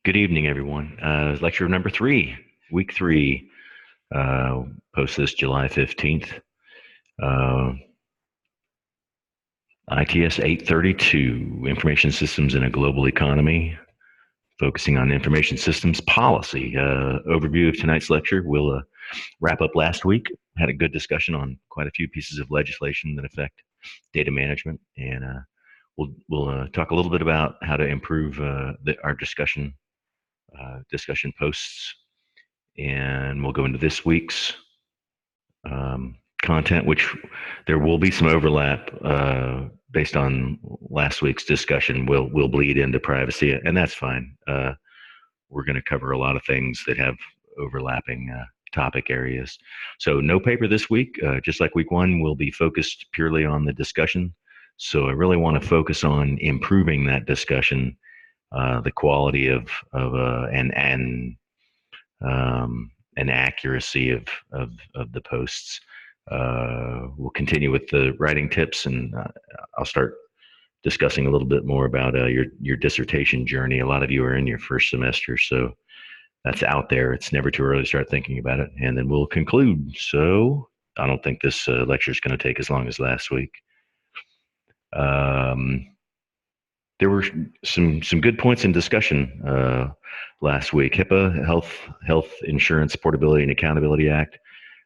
Good evening, everyone. Lecture number 3, week 3, uh, post this July 15th. Uh, ITS832, Information Systems in a Global Economy, focusing on information systems policy. Overview of tonight's lecture. We'll wrap up last week. Had a good discussion on quite a few pieces of legislation that affect data management, and we'll talk a little bit about how to improve our discussion posts, and we'll go into this week's content, which there will be some overlap based on last week's discussion. We'll bleed into privacy, and that's fine. We're going to cover a lot of things that have overlapping topic areas. So no paper this week. Just like week 1, we'll be focused purely on the discussion. So I really want to focus on improving that discussion, the quality of and accuracy of the posts. We'll continue with the writing tips, and I'll start discussing a little bit more about your dissertation journey. A lot of you are in your first semester, so that's out there. It's never too early to start thinking about it. And then we'll conclude. So I don't think this lecture is going to take as long as last week. There were some good points in discussion last week. HIPAA, Health Insurance Portability and Accountability Act,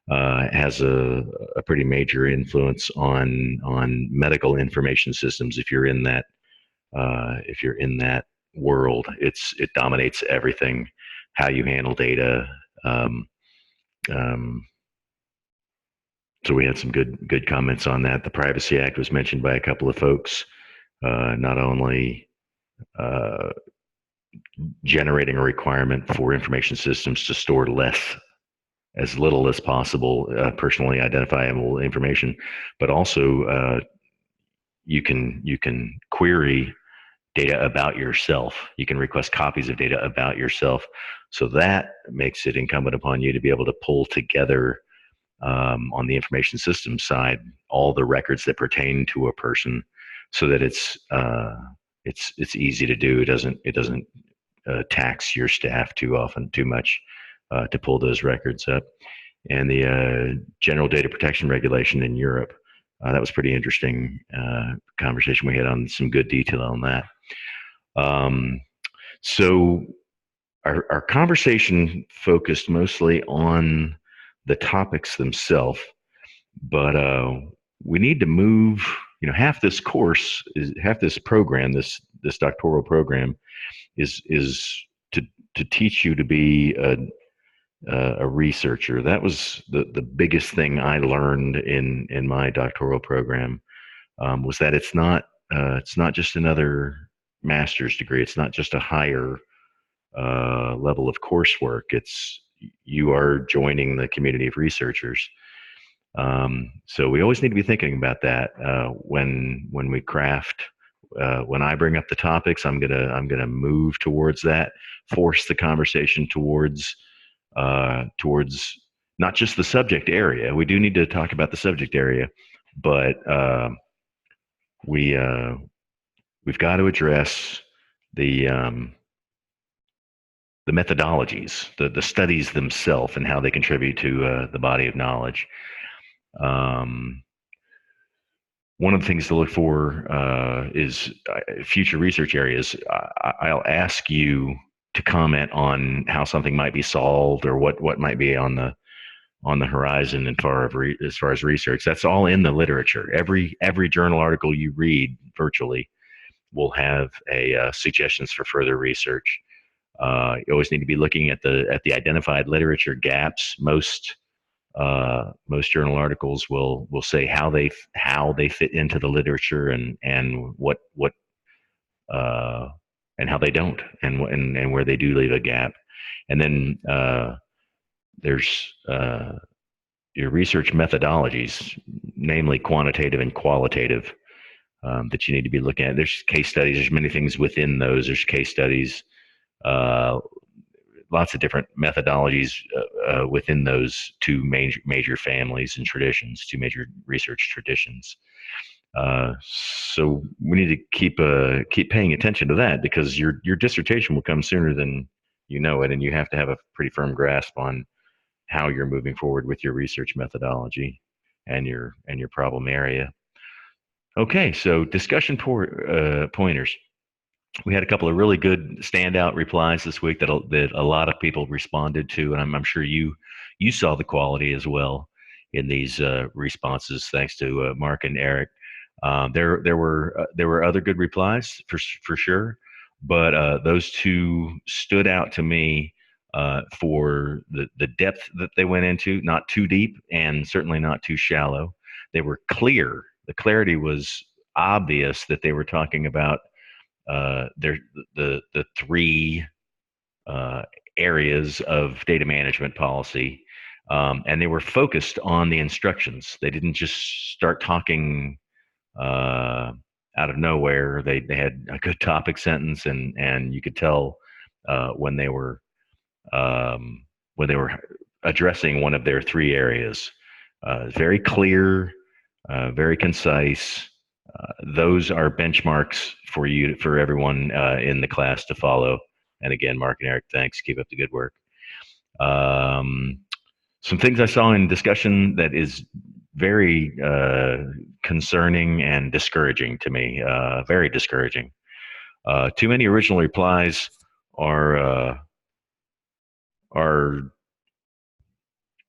has a pretty major influence on medical information systems. If you're in that world, it dominates everything. How you handle data. So we had some good comments on that. The Privacy Act was mentioned by a couple of folks. Not only generating a requirement for information systems to store as little as possible personally identifiable information, but also you can query data about yourself. You can request copies of data about yourself. So that makes it incumbent upon you to be able to pull together on the information systems side all the records that pertain to a person, so that it's easy to do. It doesn't tax your staff too much to pull those records up. And the General Data Protection Regulation in Europe, that was pretty interesting conversation we had on some good detail on that. So our conversation focused mostly on the topics themselves, but we need to move. Half this program, this doctoral program, is to teach you to be a researcher. That was the biggest thing I learned in my doctoral program, was that it's not just another master's degree. It's not just a higher level of coursework. You are joining the community of researchers. So we always need to be thinking about that when we craft. When I bring up the topics, I'm gonna move towards that, force the conversation towards not just the subject area. We do need to talk about the subject area, but we've got to address the methodologies, the studies themselves, and how they contribute to the body of knowledge. One of the things to look for is future research areas. I'll ask you to comment on how something might be solved, or what might be on the horizon as far as research. That's all in the literature. Every journal article you read virtually will have suggestions for further research. You always need to be looking at the identified literature gaps. Most journal articles will say how they fit into the literature, and what and how they don't, and where they do leave a gap. And then there's your research methodologies, namely quantitative and qualitative, that you need to be looking at. There's case studies. There's many things within those. There's case studies. Lots of different methodologies within those two major families and traditions, two major research traditions. So we need to keep paying attention to that, because your dissertation will come sooner than you know it, and you have to have a pretty firm grasp on how you're moving forward with your research methodology and your problem area. Okay, so discussion pointers. We had a couple of really good standout replies this week that a lot of people responded to, and I'm sure you saw the quality as well in these responses. Thanks to Mark and Eric. There were other good replies for sure, but those two stood out to me for the depth that they went into. Not too deep, and certainly not too shallow. They were clear. The clarity was obvious that they were talking about there the three uh, areas of data management policy, and they were focused on the instructions. They didn't just start talking out of nowhere. They had a good topic sentence, and you could tell when they were um, when they were addressing one of their three areas. Very clear, very concise. Those are benchmarks for everyone in the class to follow. And again, Mark and Eric, thanks. Keep up the good work. Um, some things I saw in discussion that is very concerning and discouraging to me. Very discouraging. Too many original replies are uh, are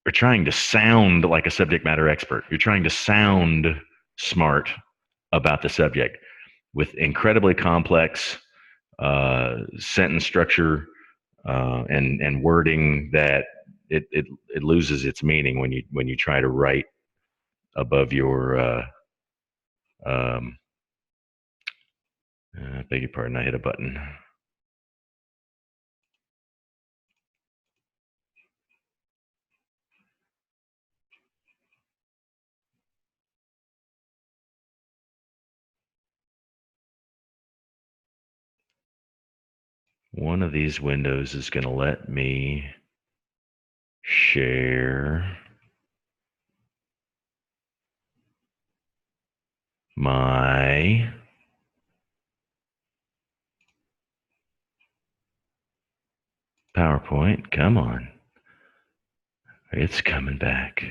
are trying to sound like a subject matter expert. You're trying to sound smart about the subject with incredibly complex sentence structure and wording that it loses its meaning when you try to write above your um, beg your pardon, I hit a button. One of these windows is going to let me share my PowerPoint. Come on. It's coming back.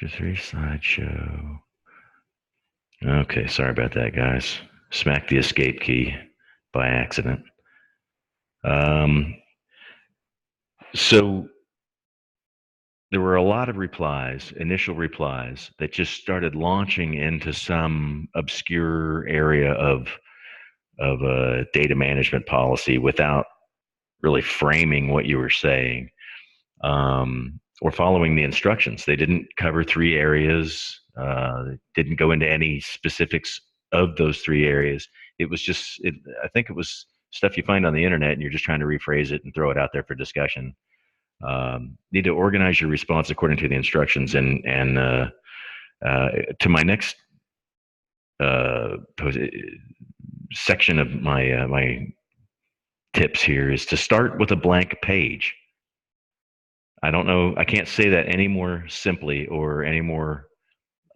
Picture 3 slideshow. Okay, sorry about that, guys. Smacked the escape key by accident. Um, so there were a lot of replies, initial replies, that just started launching into some obscure area of data management policy without really framing what you were saying, or following the instructions. They didn't cover three areas. Didn't go into any specifics of those three areas. It was just, I think it was stuff you find on the internet, and you're just trying to rephrase it and throw it out there for discussion. Need to organize your response according to the instructions. And to my next uh, section of my tips here is to start with a blank page. I don't know. I can't say that any more simply or any more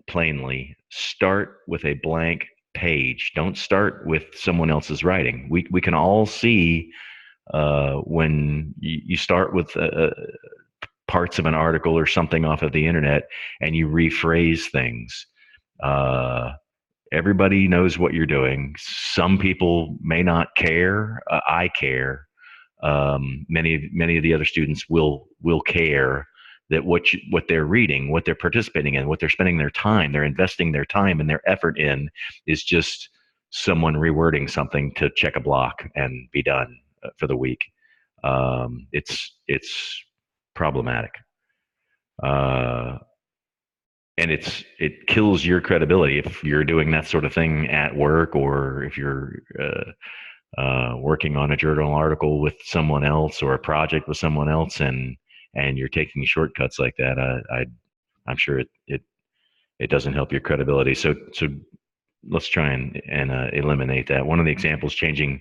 plainly. Start with a blank page. Don't start with someone else's writing. We can all see when you start with parts of an article or something off of the internet and you rephrase things. Uh, Everybody knows what you're doing. Some people may not care. I care. Many of the other students will care that what they're reading, what they're participating in, what they're spending their time, they're investing their time and their effort in, is just someone rewording something to check a block and be done for the week. It's problematic, uh, and it kills your credibility if you're doing that sort of thing at work, or if you're working on a journal article with someone else or a project with someone else, and you're taking shortcuts like that. I'm sure it doesn't help your credibility. So let's try and eliminate that. One of the examples, changing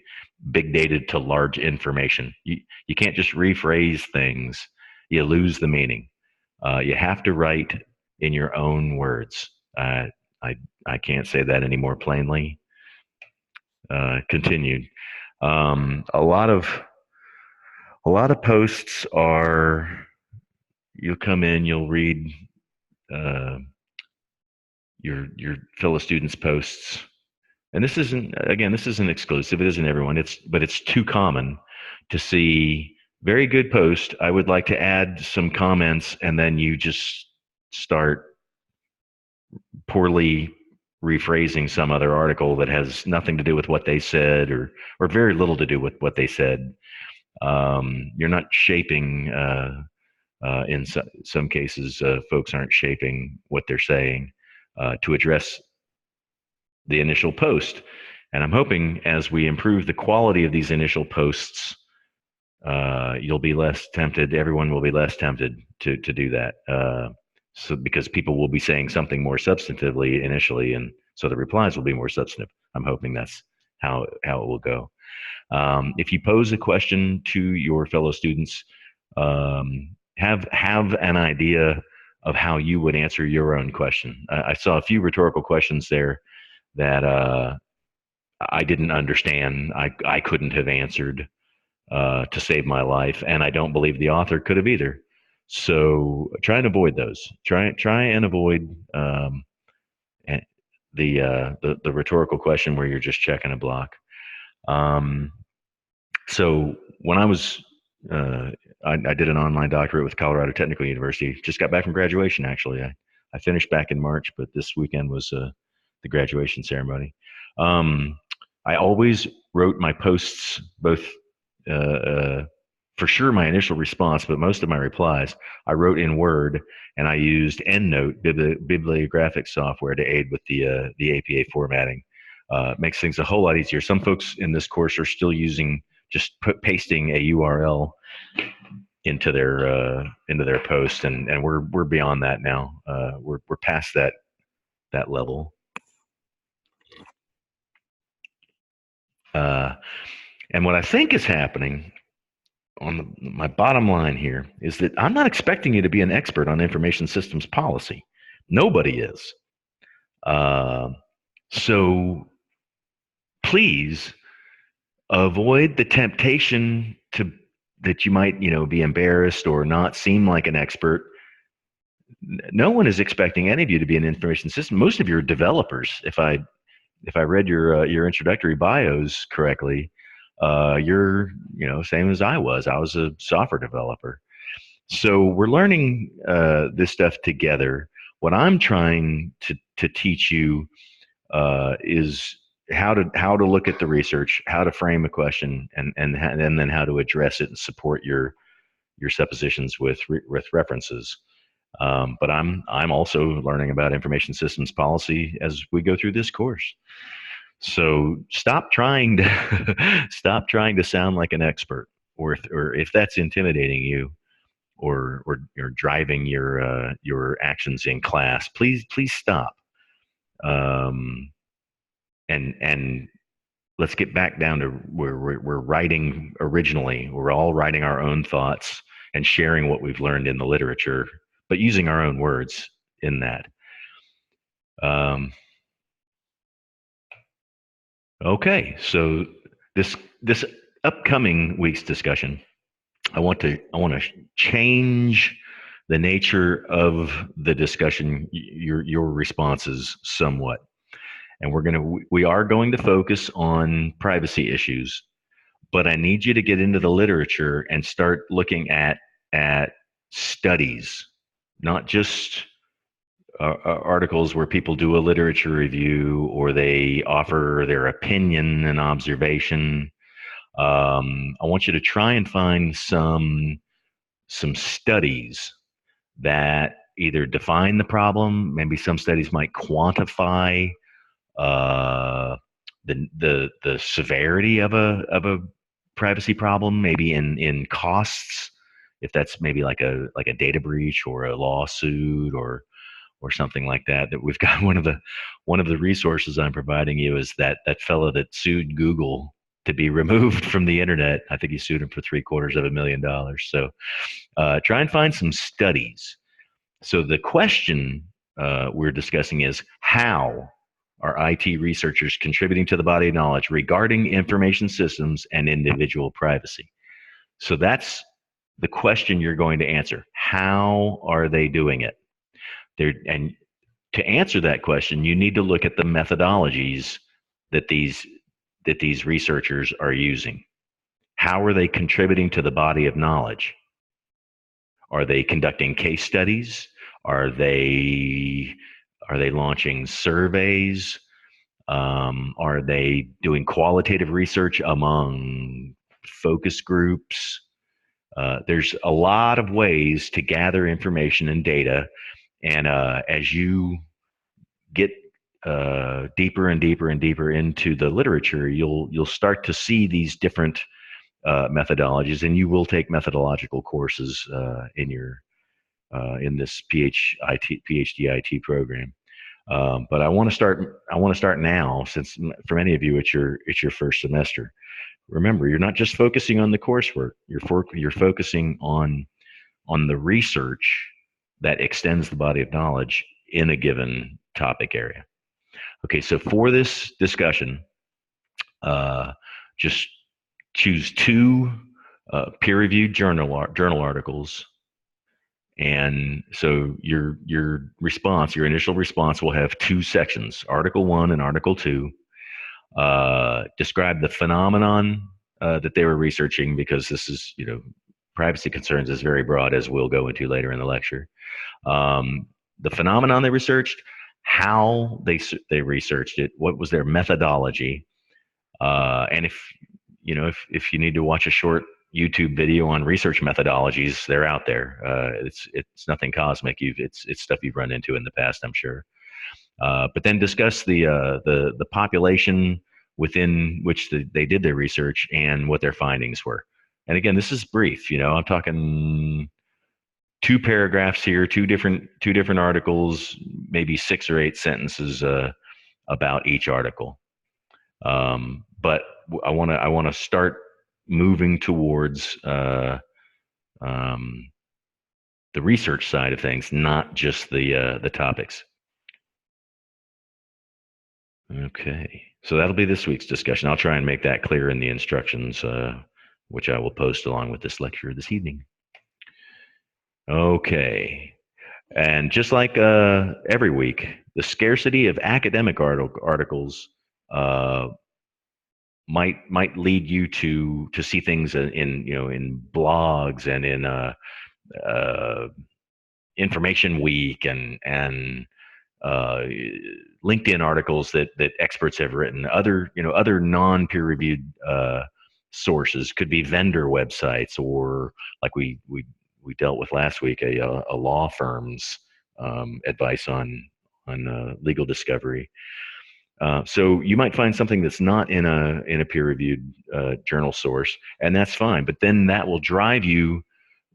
big data to large information. You can't just rephrase things. You lose the meaning. You have to write in your own words. I I can't say that any more plainly. Continued. Um, a lot of a lot of posts are, you'll come in, you'll read uh, your fellow students' posts, and this isn't exclusive. It isn't everyone. But it's too common to see very good post. I would like to add some comments, and then you just start poorly rephrasing some other article that has nothing to do with what they said, or very little to do with what they said. You're not shaping. In some cases, folks aren't shaping what they're saying to address the initial post. And I'm hoping as we improve the quality of these initial posts, you'll be less tempted. Everyone will be less tempted to do that. So because people will be saying something more substantively initially, and so the replies will be more substantive. I'm hoping that's how it will go. If you pose a question to your fellow students, have an idea of how you would answer your own question. I saw a few rhetorical questions there that I didn't understand. I couldn't have answered to save my life, and I don't believe the author could have either. So try and avoid those. Try and avoid the rhetorical question where you're just checking a block. Um, so when I was I did an online doctorate with Colorado Technical University. Just got back from graduation. Actually, I finished back in March, but this weekend was the graduation ceremony. Um, I always wrote my posts, both uh, for sure my initial response, but most of my replies I wrote in Word, and I used EndNote bibliographic software to aid with the APA formatting. Makes things a whole lot easier. Some folks in this course are still using just pasting a URL into their post, and we're beyond that now. We're past that level. Uh, and what I think is happening my bottom line here is that I'm not expecting you to be an expert on information systems policy. Nobody is. Uh, so please avoid the temptation to that you might be embarrassed or not seem like an expert. No one is expecting any of you to be an information system. Most of you are developers. If I read your introductory bios correctly, you're same as I was. I was a software developer. So we're learning this stuff together. What I'm trying to teach you is how to look at the research, how to frame a question, and then how to address it and support your suppositions with references. But I'm also learning about information systems policy as we go through this course. So stop trying to sound like an expert, or if that's intimidating you, or you're driving your actions in class, please stop. Um, and let's get back down to where we're writing originally. We're all writing our own thoughts and sharing what we've learned in the literature, but using our own words in that. Um, okay, so this upcoming week's discussion, I want to change the nature of the discussion, your responses somewhat, and we are going to focus on privacy issues, but I need you to get into the literature and start looking at studies, not just articles where people do a literature review or they offer their opinion and observation. I want you to try and find some studies that either define the problem. Maybe some studies might quantify uh, the severity of a privacy problem, maybe in costs, if that's maybe like a data breach or a lawsuit or something like that. That we've got one of the resources I'm providing you is that fellow that sued Google to be removed from the internet. I think he sued him for $750,000. So try and find some studies. So the question we're discussing is how are IT researchers contributing to the body of knowledge regarding information systems and individual privacy? So that's the question you're going to answer. How are they doing it? And to answer that question, you need to look at the methodologies that these researchers are using. How are they contributing to the body of knowledge? Are they conducting case studies? Are they launching surveys? Are they doing qualitative research among focus groups? There's a lot of ways to gather information and data, and as you get deeper and deeper and deeper into the literature, you'll start to see these different methodologies, and you will take methodological courses in this PhD IT program. But I want to start. I want to start now, since for many of you it's your first semester. Remember, you're not just focusing on the coursework. You're focusing on the research that extends the body of knowledge in a given topic area. Okay, so for this discussion, just choose two peer-reviewed journal articles, and so your response, your initial response, will have two sections: Article 1 and Article 2. Describe the phenomenon that they were researching, because this is, privacy concerns is very broad, as we'll go into later in the lecture. The phenomenon they researched, how they researched it, what was their methodology, and if you need to watch a short YouTube video on research methodologies, they're out there. It's nothing cosmic. It's stuff you've run into in the past, I'm sure. But then discuss the population within which they did their research and what their findings were. And again, this is brief. I'm talking two paragraphs here, two different articles, maybe 6 or 8 sentences about each article. But I want to start moving towards the research side of things, not just the topics. Okay, so that'll be this week's discussion. I'll try and make that clear in the instructions, which I will post along with this lecture this evening. Okay, and just like every week, the scarcity of academic articles might lead you to see things in blogs and in Information Week and LinkedIn articles that experts have written. Other non peer reviewed sources could be vendor websites, or like we dealt with last week, a law firm's advice on legal discovery. So you might find something that's not in a peer-reviewed journal source, and that's fine. But then that will drive you,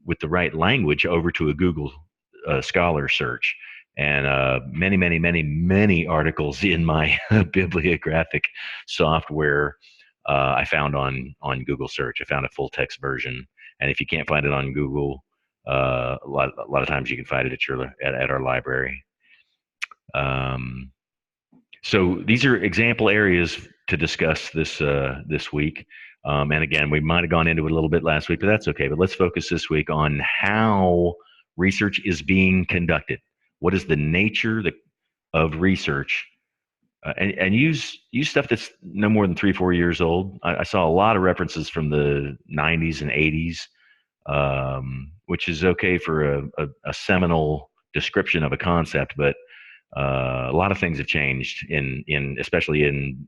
with the right language, over to a Google Scholar search. And many, many, many, many articles in my bibliographic software I found on Google search. I found a full text version, and if you can't find it on Google, a lot of times you can find it at our library. So these are example areas to discuss this week. And again, we might have gone into it a little bit last week, but that's okay. But let's focus this week on how research is being conducted. What is the nature of research? And use stuff that's no more than 3-4 years old. I saw a lot of references from the 90s and 80s, which is okay for a seminal description of a concept, but a lot of things have changed especially in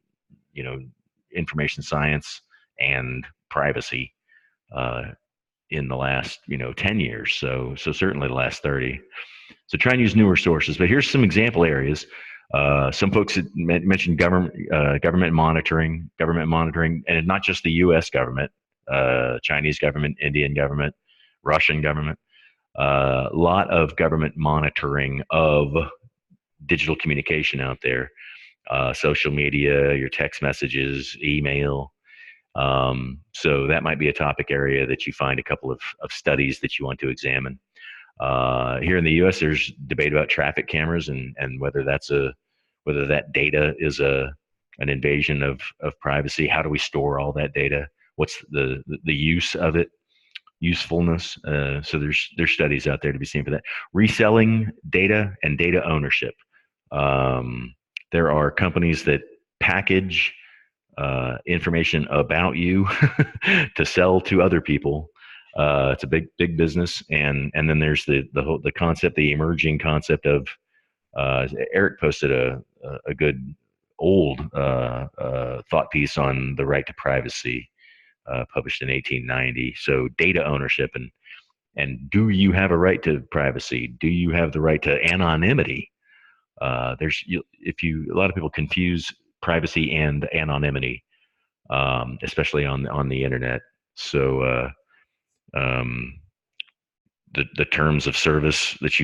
information science and privacy in the last 10 years. So certainly the last 30. So try and use newer sources. But here's some example areas. Some folks had mentioned government monitoring, and not just the U.S. government, Chinese government, Indian government, Russian government. A lot of government monitoring of digital communication out there, social media, your text messages, email. So that might be a topic area that you find a couple of studies that you want to examine. Here in the U.S., there's debate about traffic cameras and whether that data is an invasion of privacy. How do we store all that data? What's the use of it? Usefulness. So there's studies out there to be seen for that. Reselling data and data ownership. Um, there are companies that package information about you to sell to other people. It's a big business, and then there's the concept, the emerging concept of Eric posted a good old thought piece on the right to privacy, published in 1890. So data ownership and do you have a right to privacy? Do you have the right to anonymity? If you a lot of people confuse privacy and anonymity, especially on the internet. So um, the terms of service that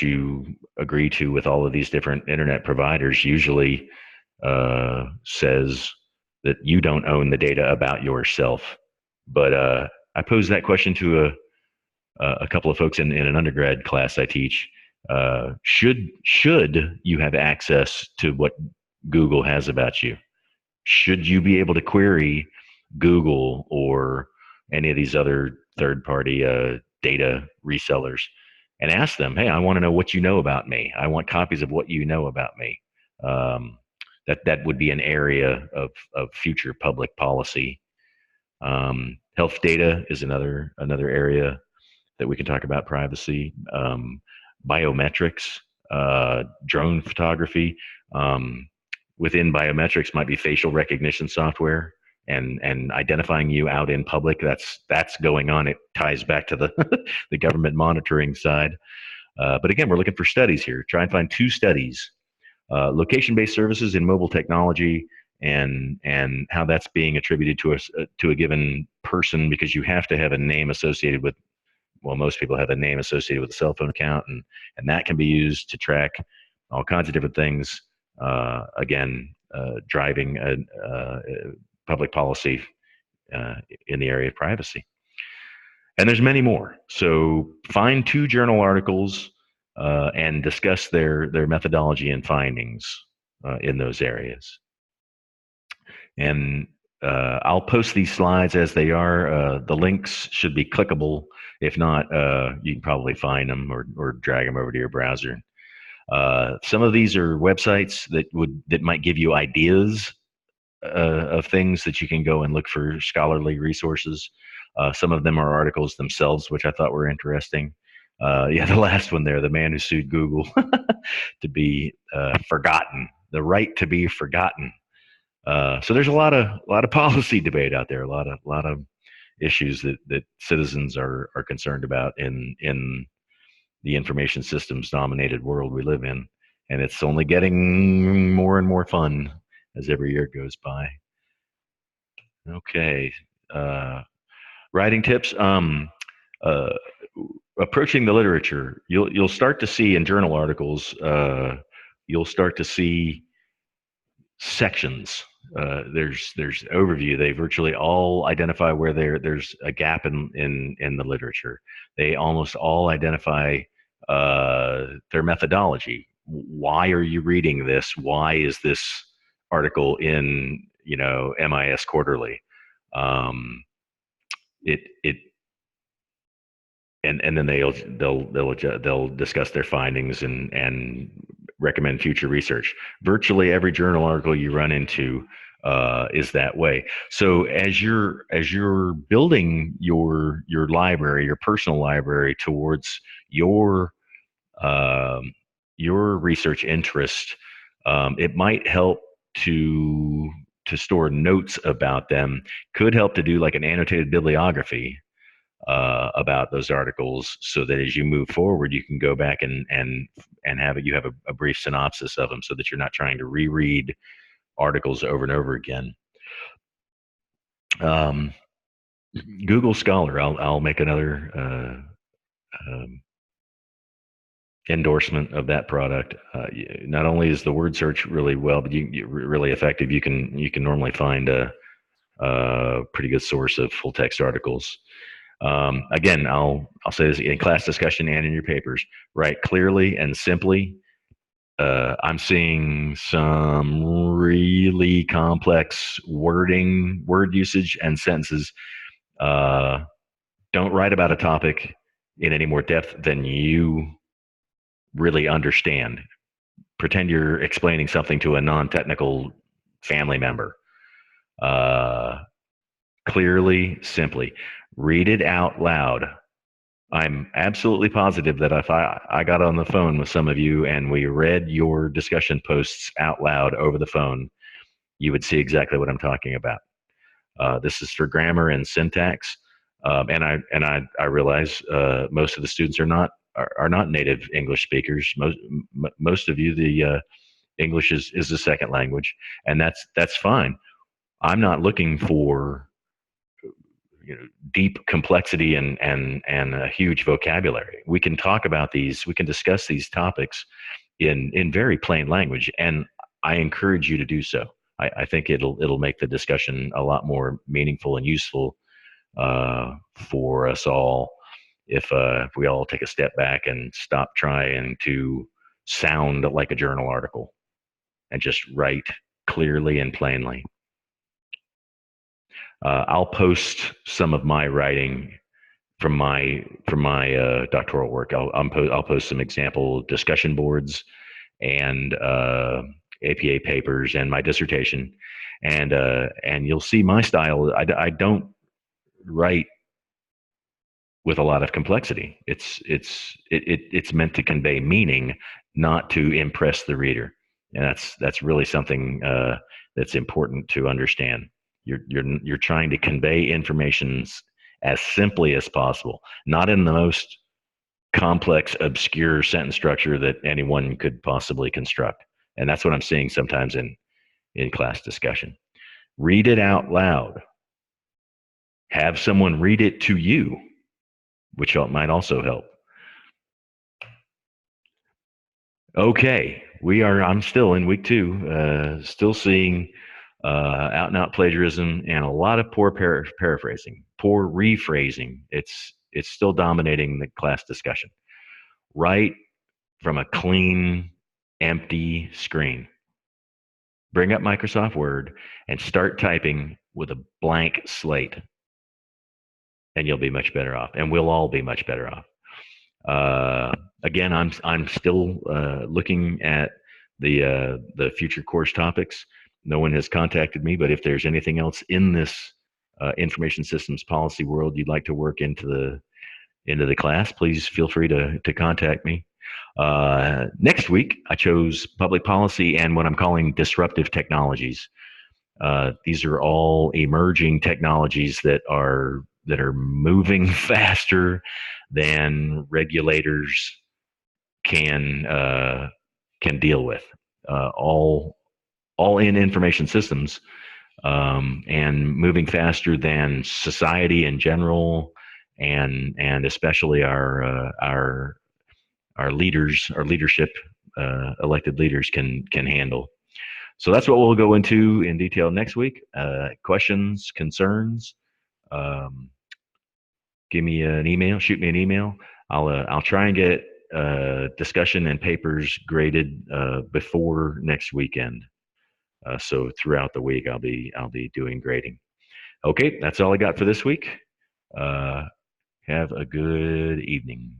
you agree to with all of these different internet providers usually says that you don't own the data about yourself. But I posed that question to a couple of folks in an undergrad class I teach. Should you have access to what Google has about you? Should you be able to query Google or any of these other third party data resellers and ask them, hey, I want to know what you know about me. I want copies of what you know about me. Um, that would be an area of future public policy. Health data is another area that we can talk about privacy, biometrics, drone photography. Um, Within biometrics might be facial recognition software and identifying you out in public. That's going on. It ties back to the the government monitoring side. But again, we're looking for studies here. Try and find two studies: location-based services in mobile technology, and how that's being attributed to a given person, because you have to have a name associated with, well, most people have a name associated with a cell phone account, and that can be used to track all kinds of different things. Again, driving public policy in the area of privacy. And there's many more. So find two journal articles and discuss their methodology and findings in those areas. And I'll post these slides as they are. The links should be clickable. If not, you can probably find them or drag them over to your browser. Some of these are websites that might give you ideas of things that you can go and look for scholarly resources. Some of them are articles themselves, which I thought were interesting. Yeah, the last one there, the man who sued Google to be forgotten, the right to be forgotten. So there's a lot of policy debate out there, a lot of issues that citizens are concerned about in the information systems dominated world we live in, and it's only getting more and more fun as every year goes by. Okay, uh, writing tips. Uh, Approaching the literature, you'll start to see in journal articles. You'll start to see sections. There's overview. They virtually all identify where there's a gap in the literature. They almost all identify their methodology. Why are you reading this? Why is this article in MIS Quarterly? It and then they'll discuss their findings and recommend future research. Virtually every journal article you run into is that way. So as you're building your library, your personal library towards your your research interest, it might help to to store notes about them. Could help to do like an annotated bibliography about those articles, so that as you move forward, you can go back and have you have a brief synopsis of them, so that you're not trying to reread articles over and over again. Um, Google Scholar, I'll make another endorsement of that product. Not only is the word search really well, but really effective. You can normally find a pretty good source of full text articles. Again, I'll say this in class discussion and in your papers. Write clearly and simply. I'm seeing some really complex word usage, and sentences. Uh, don't write about a topic in any more depth than you really understand. Pretend you're explaining something to a non-technical family member. Uh, Clearly, simply. Read it out loud. I'm absolutely positive that if I got on the phone with some of you and we read your discussion posts out loud over the phone, you would see exactly what I'm talking about. This is for grammar and syntax, and I realize most of the students are not native English speakers. Most of you, the English is the second language, and that's fine. I'm not looking for deep complexity and a huge vocabulary. We can talk about these. We can discuss these topics in very plain language, and I encourage you to do so. I think it'll make the discussion a lot more meaningful and useful for us all if we all take a step back and stop trying to sound like a journal article and just write clearly and plainly. I'll post some of my writing from my doctoral work. I'll post some example discussion boards and APA papers and my dissertation, and you'll see my style. I don't write with a lot of complexity. It's meant to convey meaning, not to impress the reader, and that's really something that's important to understand. You're trying to convey information as simply as possible, not in the most complex, obscure sentence structure that anyone could possibly construct. And that's what I'm seeing sometimes in class discussion. Read it out loud. Have someone read it to you, which might also help. Okay, I'm still in week 2, still seeing out and out plagiarism and a lot of poor paraphrasing, poor rephrasing. It's still dominating the class discussion. Write from a clean, empty screen. Bring up Microsoft Word and start typing with a blank slate, and you'll be much better off, and we'll all be much better off. Again, I'm still looking at the future course topics. No one has contacted me, but if there's anything else in this information systems policy world you'd like to work into the class, please feel free to contact me. Next week, I chose public policy and what I'm calling disruptive technologies. These are all emerging technologies that are moving faster than regulators can deal with. All in information systems, and moving faster than society in general, and especially our leaders, our leadership, elected leaders can handle. So that's what we'll go into in detail next week. Questions, concerns, um, give me an email, shoot me an email. I'll try and get discussion and papers graded before next weekend. So throughout the week, I'll be doing grading. Okay, that's all I got for this week. Have a good evening.